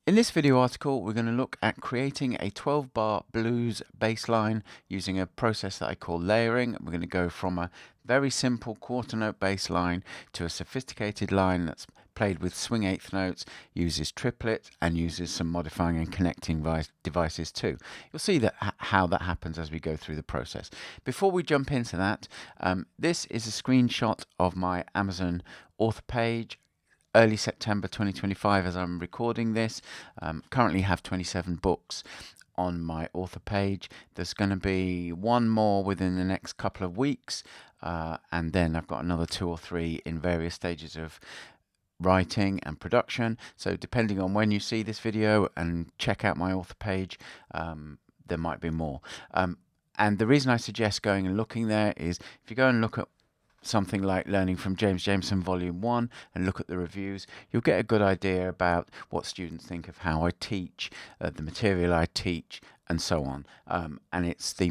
In this video article, we're going to look at creating a 12-bar blues bass line using a process that I call layering. We're going to go from a very simple quarter note bass line to a sophisticated line that's played with swing eighth notes, uses triplets, and uses some modifying and connecting devices too. You'll see that how that happens as we go through the process. Before we jump into that, this is a screenshot of my Amazon author page. Early September 2025 as I'm recording this. Currently have 27 books on my author page. There's going to be one more within the next couple of weeks, and then I've got another 2 or 3 in various stages of writing and production. So depending on when you see this video and check out my author page, there might be more. And the reason I suggest going and looking there is if you go and look at something like Learning from James Jameson Volume 1 and look at the reviews, you'll get a good idea about what students think of how I teach, the material I teach, and so on. And it's the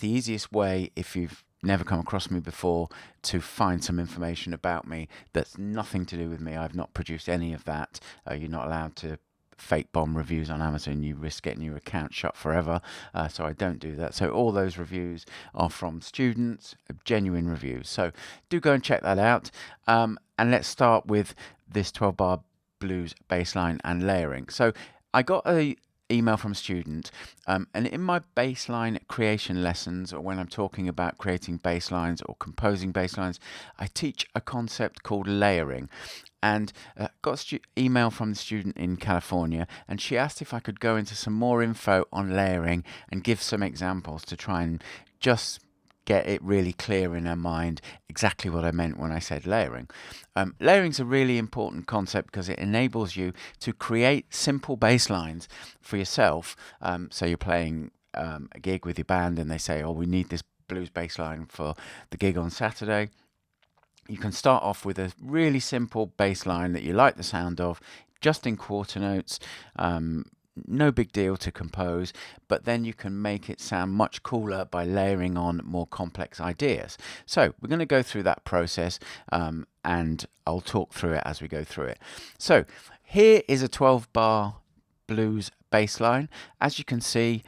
easiest way, if you've never come across me before, to find some information about me that's nothing to do with me. I've not produced any of that. You're not allowed to fake bomb reviews on Amazon. You risk getting your account shut forever, so I don't do that. So all those reviews are from students, genuine reviews, so do go and check that out. And let's start with this 12-bar blues bass line and layering. So I got a email from a student, and in my bassline creation lessons, or when I'm talking about creating bass lines or composing bass lines, I teach a concept called layering. And got an email from the student in California, and she asked if I could go into some more info on layering and give some examples to try and just get it really clear in her mind exactly what I meant when I said layering. Layering is a really important concept because it enables you to create simple bass lines for yourself. So you're playing a gig with your band and they say, oh, we need this blues bass line for the gig on Saturday. You can start off with a really simple bass line that you like the sound of, just in quarter notes. No big deal to compose, but then you can make it sound much cooler by layering on more complex ideas. So we're going to go through that process, and I'll talk through it as we go through it. So here is a 12-bar blues bass line. As you can see,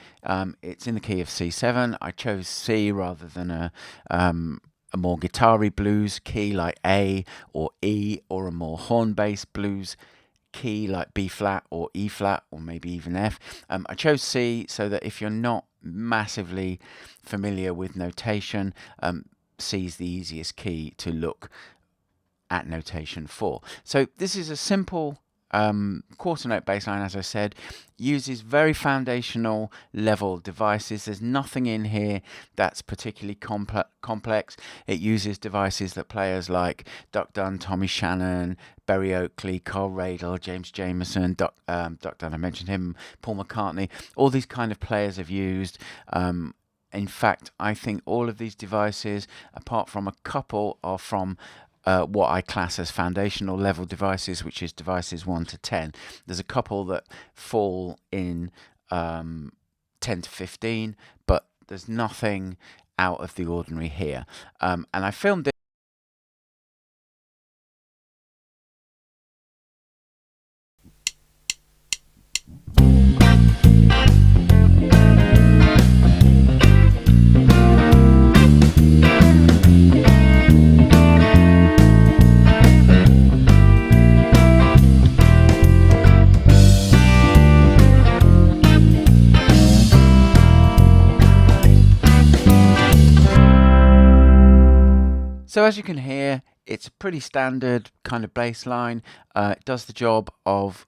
it's in the key of C7. I chose C rather than a more guitar-y blues key like A or E, or a more horn-based blues key like B flat or E flat, or maybe even F. I chose C so that if you're not massively familiar with notation, C is the easiest key to look at notation for. So this is a simple quarter note bass line, as I said, uses very foundational level devices. There's nothing in here that's particularly complex. It uses devices that players like Duck Dunn, Tommy Shannon, Berry Oakley, Carl Radle, James Jameson, Duck Dunn, I mentioned him, Paul McCartney, all these kind of players have used. In fact, I think all of these devices, apart from a couple, are from what I class as foundational level devices, which is devices 1 to 10. There's a couple that fall in 10 to 15, but there's nothing out of the ordinary here. And I filmed it. So as you can hear, it's a pretty standard kind of bass line. It does the job of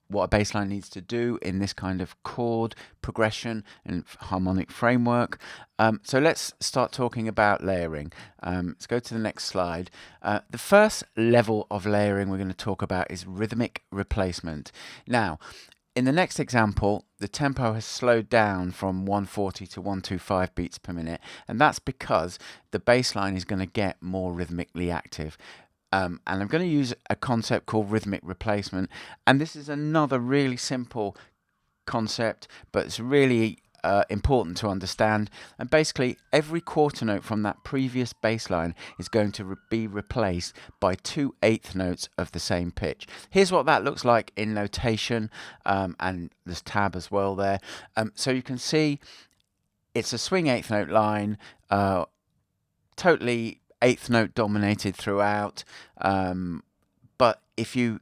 what a bass line needs to do in this kind of chord progression and harmonic framework. So let's start talking about layering. Let's go to the next slide. The first level of layering we're going to talk about is rhythmic replacement. Now, in the next example, the tempo has slowed down from 140 to 125 beats per minute, and that's because the bass line is going to get more rhythmically active. And I'm going to use a concept called rhythmic replacement, and this is another really simple concept, but it's really important to understand. And basically, every quarter note from that previous bass line is going to be replaced by 2/8 notes of the same pitch. Here's what that looks like in notation, and there's tab as well there. So you can see it's a swing 8th note line, totally 8th note dominated throughout. But if you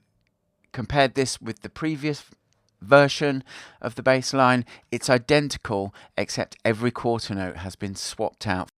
compared this with the previous version of the bass line, it's identical, except every quarter note has been swapped out.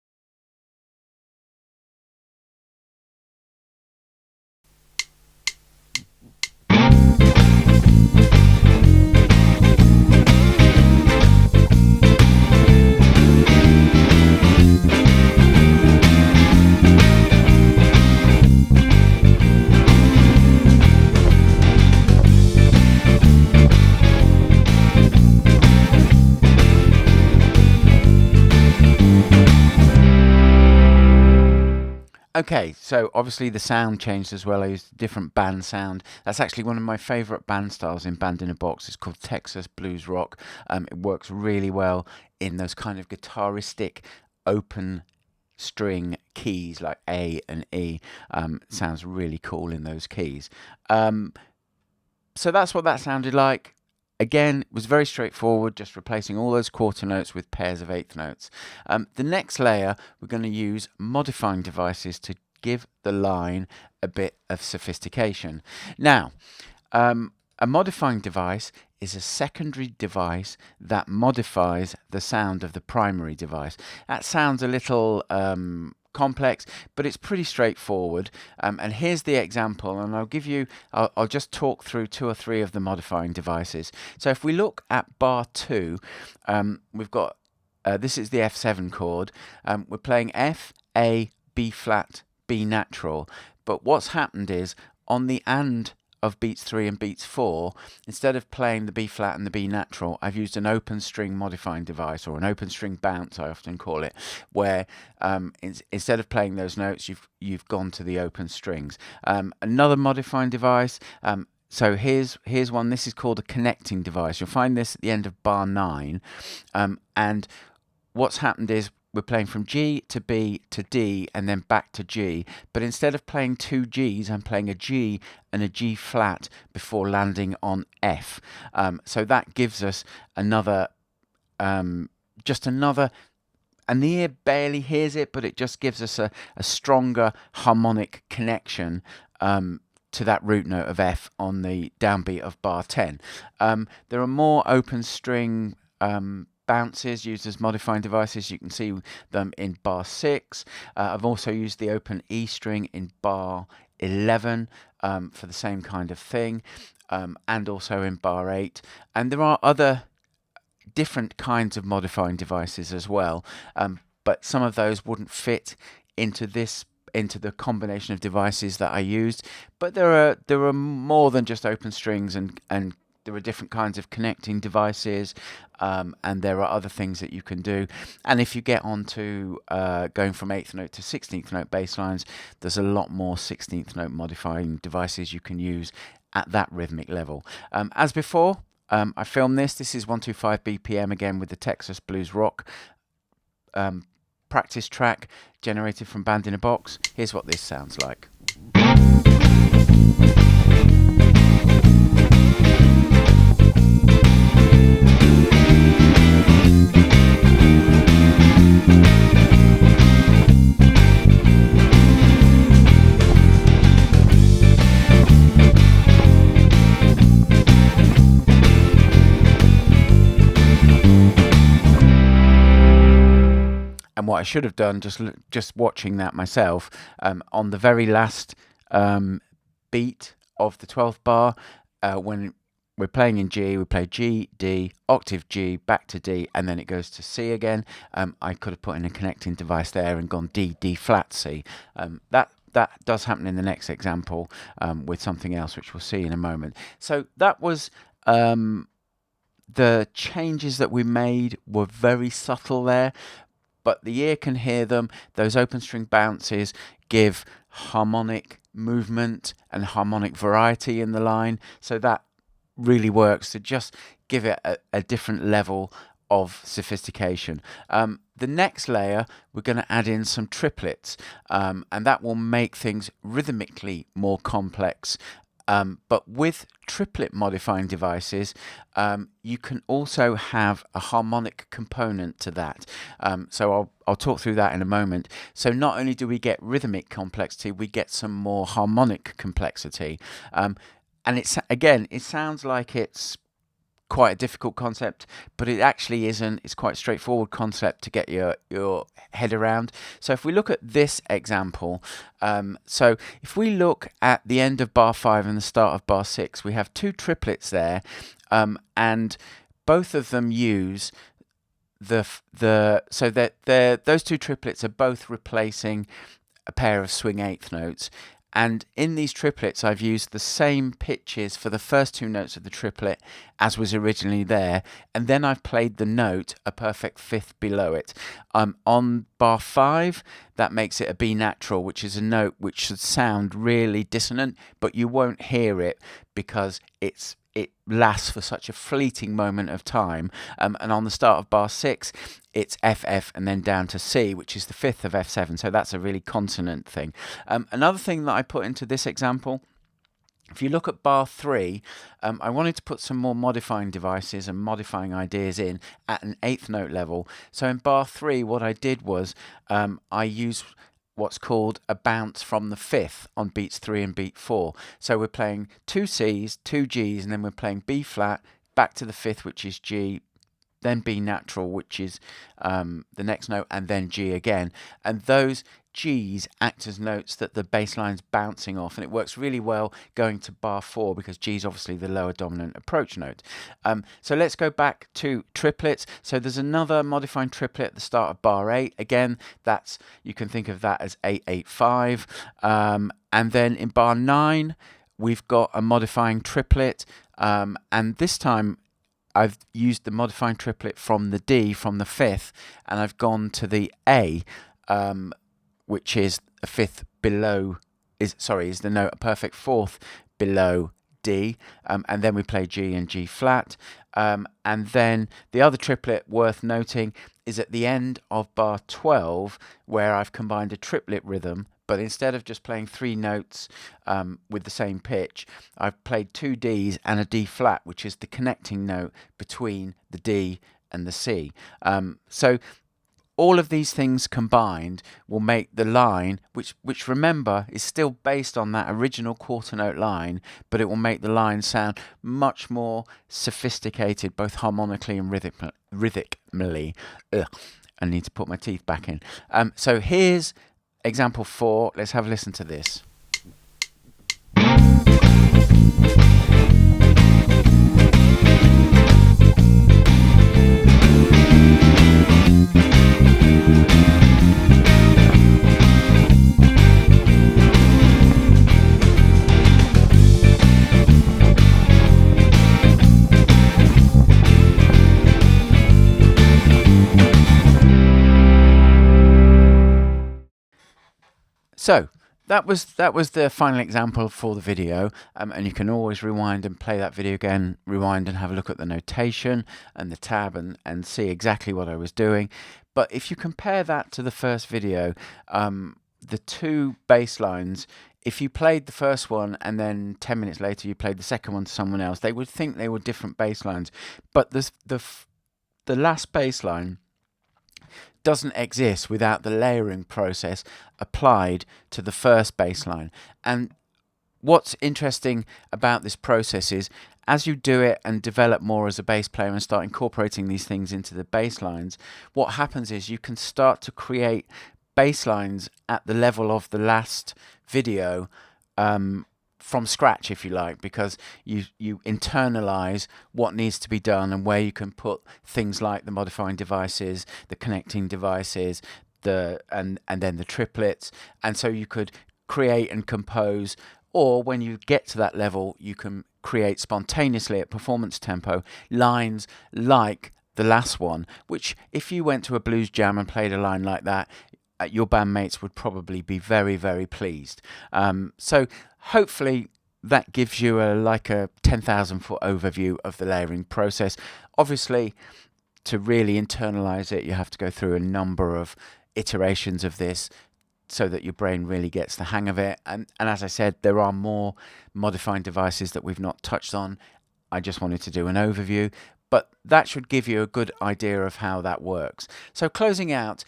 Okay, so obviously the sound changed as well. I used a different band sound. That's actually one of my favourite band styles in Band in a Box. It's called Texas Blues Rock. It works really well in those kind of guitaristic open string keys like A and E. Sounds really cool in those keys. So that's what that sounded like. Again, it was very straightforward, just replacing all those quarter notes with pairs of 8th notes. The next layer, we're going to use modifying devices to give the line a bit of sophistication. Now, a modifying device is a secondary device that modifies the sound of the primary device. That sounds a little complex, but it's pretty straightforward. And here's the example, and I'll just talk through 2 or 3 of the modifying devices. So if we look at bar 2, we've got this is the F7 chord. We're playing F, A, B flat, B natural, but what's happened is on the and of beats 3 and beats 4, instead of playing the B flat and the B natural, I've used an open string modifying device, or an open string bounce I often call it, where instead of playing those notes, you've gone to the open strings. Another modifying device, so here's one. This is called a connecting device. You'll find this at the end of bar 9, and what's happened is we're playing from G to B to D and then back to G. But instead of playing 2 Gs, I'm playing a G and a G flat before landing on F. So that gives us another, just another, and the ear barely hears it, but it just gives us a stronger harmonic connection to that root note of F on the downbeat of bar 10. There are more open string bounces used as modifying devices. You can see them in bar 6. I've also used the open E string in bar 11 for the same kind of thing, and also in bar 8. And there are other different kinds of modifying devices as well, but some of those wouldn't fit into the combination of devices that I used. But there are more than just open strings, and there are different kinds of connecting devices, and there are other things that you can do. And if you get onto going from 8th note to 16th note bass lines, there's a lot more 16th note modifying devices you can use at that rhythmic level. As before, I filmed this. This is 125 BPM again with the Texas Blues Rock practice track generated from Band in a Box. Here's what this sounds like. And what I should have done, just watching that myself, on the very last beat of the 12th bar, when we're playing in G, we play G, D, octave G, back to D, and then it goes to C again. I could have put in a connecting device there and gone D, D flat, C. That does happen in the next example with something else, which we'll see in a moment. So that was the changes that we made were very subtle there, but the ear can hear them. Those open string bounces give harmonic movement and harmonic variety in the line, so that really works to just give it a different level of sophistication. The next layer, we're going to add in some triplets, and that will make things rhythmically more complex. But with triplet modifying devices, you can also have a harmonic component to that. So I'll talk through that in a moment. So not only do we get rhythmic complexity, we get some more harmonic complexity. And it sounds like it's quite a difficult concept, but it actually isn't. It's quite a straightforward concept to get your head around. So if we look at this example, so if we look at the end of bar 5 and the start of bar 6, we have two triplets there, and both of them use so that those two triplets are both replacing a pair of swing eighth notes. And in these triplets, I've used the same pitches for the first two notes of the triplet as was originally there, and then I've played the note a perfect fifth below it. On bar 5, that makes it a B natural, which is a note which should sound really dissonant, but you won't hear it because it lasts for such a fleeting moment of time. And on the start of bar 6, it's F, F, and then down to C, which is the fifth of F7. So that's a really consonant thing. Another thing that I put into this example, if you look at bar 3, I wanted to put some more modifying devices and modifying ideas in at an eighth note level. So in bar 3, what I did was I used what's called a bounce from the fifth on beats 3 and beat 4. So we're playing two C's, two G's, and then we're playing B flat, back to the fifth, which is G, then B natural, which is the next note, and then G again. And those G's act as notes that the bass line's bouncing off, and it works really well going to bar 4 because G is obviously the lower dominant approach note. So let's go back to triplets. So there's another modifying triplet at the start of bar 8. Again, you can think of that as 8-8-5. And then in bar 9, we've got a modifying triplet, and this time I've used the modifying triplet from the D, from the fifth, and I've gone to the A, which is a fifth below, is the note a perfect fourth below D, and then we play G and G flat. And then the other triplet worth noting is at the end of bar 12, where I've combined a triplet rhythm, but instead of just playing 3 notes with the same pitch, I've played 2 Ds and a D flat, which is the connecting note between the D and the C. So all of these things combined will make the line, which remember is still based on that original quarter note line, but it will make the line sound much more sophisticated, both harmonically and rhythmically. I need to put my teeth back in. So here's example 4. Let's have a listen to this. So that was the final example for the video, and you can always rewind and play that video again, rewind and have a look at the notation and the tab and see exactly what I was doing. But if you compare that to the first video, the two bass lines, if you played the first one and then 10 minutes later you played the second one to someone else, they would think they were different bass lines. But the last bass line doesn't exist without the layering process applied to the first bass line. And what's interesting about this process is, as you do it and develop more as a bass player and start incorporating these things into the bass lines, what happens is you can start to create bass lines at the level of the last video, from scratch, if you like, because you internalize what needs to be done and where you can put things like the modifying devices, the connecting devices, and then the triplets. And so you could create and compose, or when you get to that level, you can create spontaneously at performance tempo lines like the last one, which if you went to a blues jam and played a line like that, your bandmates would probably be very, very pleased. So hopefully that gives you a 10,000 foot overview of the layering process. Obviously, to really internalize it, you have to go through a number of iterations of this so that your brain really gets the hang of it. And as I said, there are more modifying devices that we've not touched on. I just wanted to do an overview, but that should give you a good idea of how that works. So closing out,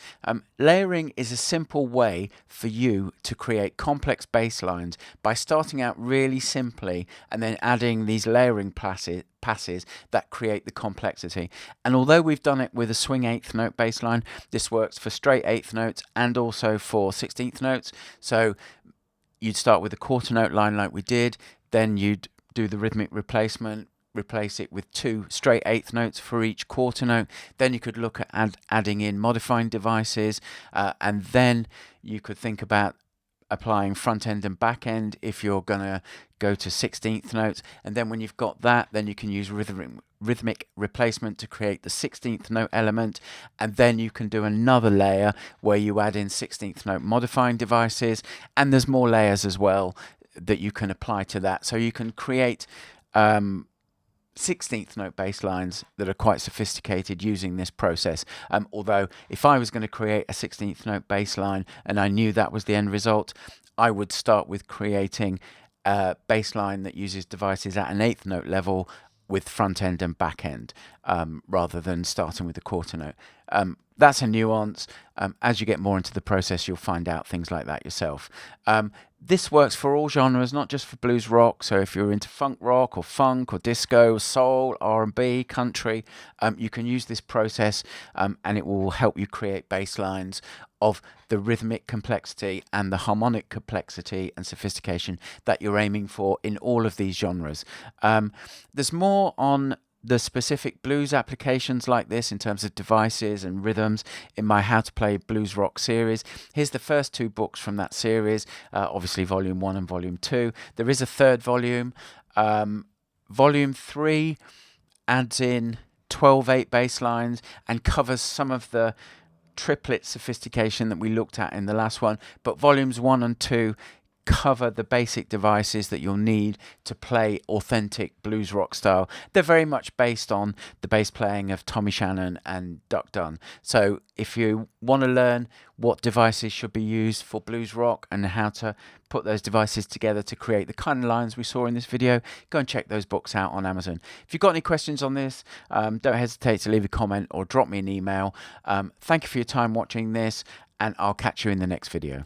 layering is a simple way for you to create complex bass lines by starting out really simply and then adding these layering passes that create the complexity. And although we've done it with a swing eighth note bass line, this works for straight eighth notes and also for 16th notes. So you'd start with a quarter note line like we did, then you'd do the rhythmic replacement, replace it with 2 straight eighth notes for each quarter note. Then you could look at adding in modifying devices, and then you could think about applying front end and back end if you're going to go to 16th notes. And then when you've got that, then you can use rhythmic replacement to create the 16th note element, and then you can do another layer where you add in 16th note modifying devices, and there's more layers as well that you can apply to that. So you can create 16th note bass lines that are quite sophisticated using this process. Although if I was going to create a 16th note bass line and I knew that was the end result, I would start with creating a bass line that uses devices at an eighth note level with front end and back end, rather than starting with the quarter note. That's a nuance. As you get more into the process, you'll find out things like that yourself. This works for all genres, not just for blues rock. So if you're into funk rock or funk or disco, soul, R&B, country, you can use this process, and it will help you create bass lines of the rhythmic complexity and the harmonic complexity and sophistication that you're aiming for in all of these genres. There's more on the specific blues applications like this in terms of devices and rhythms in my How to Play Blues Rock series. Here's the first 2 books from that series, obviously volume 1 and volume 2. There is a third volume. Volume 3 adds in 12/8 bass lines and covers some of the triplet sophistication that we looked at in the last one, but volumes 1 and 2 cover the basic devices that you'll need to play authentic blues rock style. They're very much based on the bass playing of Tommy Shannon and Duck Dunn. So if you want to learn what devices should be used for blues rock and how to put those devices together to create the kind of lines we saw in this video, go and check those books out on Amazon. If you've got any questions on this, don't hesitate to leave a comment or drop me an email. Thank you for your time watching this, and I'll catch you in the next video.